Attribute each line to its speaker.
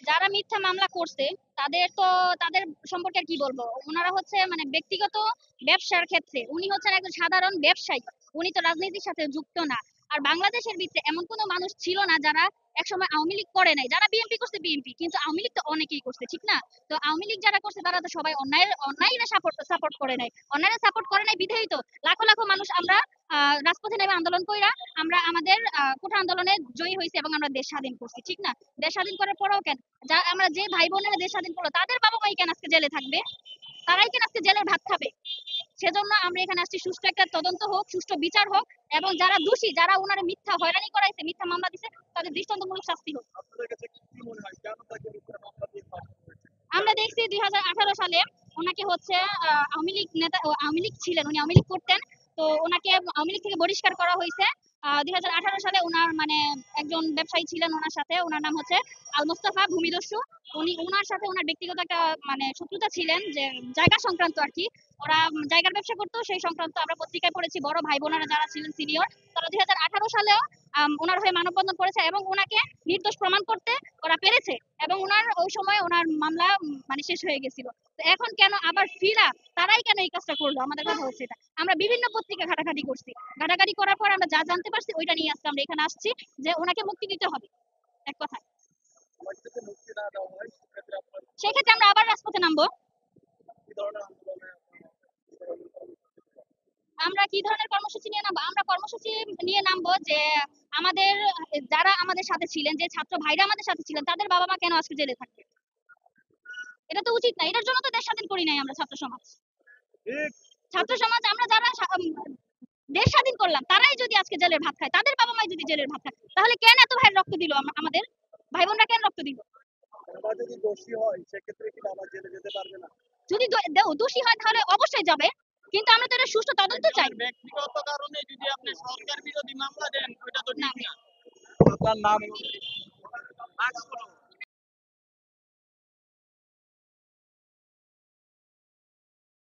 Speaker 1: যারা মিথ্যা মামলা করছে তাদের সম্পর্কে আর কি বলবো, ওনারা হচ্ছে মানে ব্যক্তিগত ব্যবসার ক্ষেত্রে উনি হচ্ছেন একজন সাধারণ ব্যবসায়ী, উনি তো রাজনীতির সাথে যুক্ত না। আর বাংলাদেশের ভিতরে এমন কোনো মানুষ ছিল না যারা একসময় আওয়ামী লীগ করে নাই, যারা বিএনপি করছে বিএনপি, কিন্তু আওয়ামী লীগ তো অনেকেই করছে, ঠিক না? তো আওয়ামী লীগ যারা করছে তারা তো সবাই অন্যায়ের সাপোর্ট সাপোর্ট করে নাই, অন্যায়ের সাপোর্ট করে নাই বিধায়ী তো লাখো লাখো মানুষ আমরা রাজপথে নেমে আন্দোলন কইরা আমরা আমাদের কোঠা আন্দোলনে জয়ী হয়েছি এবং আমরা দেশ স্বাধীন করছি, ঠিক না? দেশ স্বাধীন করার পরেও কেন আমরা যে ভাই বোনেরা দেশ স্বাধীন করলো তাদের বাবা মাই কেন আজকে জেলে থাকবে? তারাই কেন আজকে জেলের ভাত খাবে? সেজন্য আমরা এখানে আসছি, সুষ্ঠু একটা তদন্ত হোক, সুষ্ঠু বিচার হোক, এবং যারা দোষী, যারা ওনারা মিথ্যা হয়রানি করাইছে, মিথ্যা মামলা দিছে, তাদের দৃষ্টান্তমূলক শাস্তি হোক। আমরা দেখছি 2018 সালে ওনাকে হচ্ছে আওয়ামী লীগ নেতা, আওয়ামী লীগ ছিলেন, উনি আওয়ামী লীগ করতেন, তো ওনাকে আওয়ামী লীগ থেকে বহিষ্কার করা হয়েছে। 2018 সালে ওনার মানে একজন ব্যবসায়ী ছিলেন ওনার সাথে, ওনার নাম হচ্ছে আল মোস্তফা ভূমিদস্যু। উনি ওনার সাথে ওনার ব্যক্তিগত একটা মানে শত্রুতা ছিলেন, যে জায়গা সংক্রান্ত আর কি। ওরা জায়গার ব্যবসা করতো, সেই সংক্রান্ত আমরা পত্রিকায় পড়েছি, বড় ভাই বোনেরা যারা ছিলেন সিনিয়র, তারা 2018 সালেও ওনার হয়ে মানববন্ধন করেছে এবং ওনাকে নির্দোষ প্রমাণ করতে ওরা পেরেছে, এবং ওনার ওই সময় ওনার মামলা মানে শেষ হয়ে গেছিল। তো এখন কেন আবার ফিরা, তারাই কেন এই কাজটা করলো? আমাদের কথা হচ্ছে এটা। আমরা বিভিন্ন পত্রিকা ঘাটাঘাটি করছি, ঘাটাঘাটি করার পর আমরা যা জানতে পারছি ওইটা নিয়ে আজকে আমরা এখানে আসছি, যে ওনাকে মুক্তি দিতে হবে, এক কথায়। সেক্ষেত্রে আমরা আবার রাজপথে নামবো। আমরা কি ধরনের কর্মসূচি নিয়ে নামবো? আমরা কর্মসূচি নিয়ে নামবো যে আমাদের যারা আমাদের সাথে ছিলেন, যে ছাত্র ভাইরা আমাদের সাথে ছিলেন, তাদের বাবা মা কেন আজকে জেলে থাকবে? এটা তো উচিত না, এটার জন্য তো দেশ স্বাধীন করি নাই আমরা ছাত্র সমাজ। ছাত্র সমাজ আমরা যারা দেশ স্বাধীন করলাম, তারাই যদি আজকে জেলের ভাত খায়, তাদের বাবা মাই যদি জেলের ভাত খায়, তাহলে কেন এত ভাইয়ের রক্ত দিল? আমাদের ভাই বোনরা কেন রক্ত দিল? যদি দোষী হয় সেক্ষেত্রে কি বাবা জেলে যেতে পারবে না? যদি দোষী হয় তাহলে অবশ্যই যাবে, কিন্তু আমরা তো এটা সুষ্ঠু তদন্ত চাই। ব্যক্তিগত কারণে যদি আপনি সরকার বিরোধী মামলা দেন, ওটা তো ঠিক না। আপনার নাম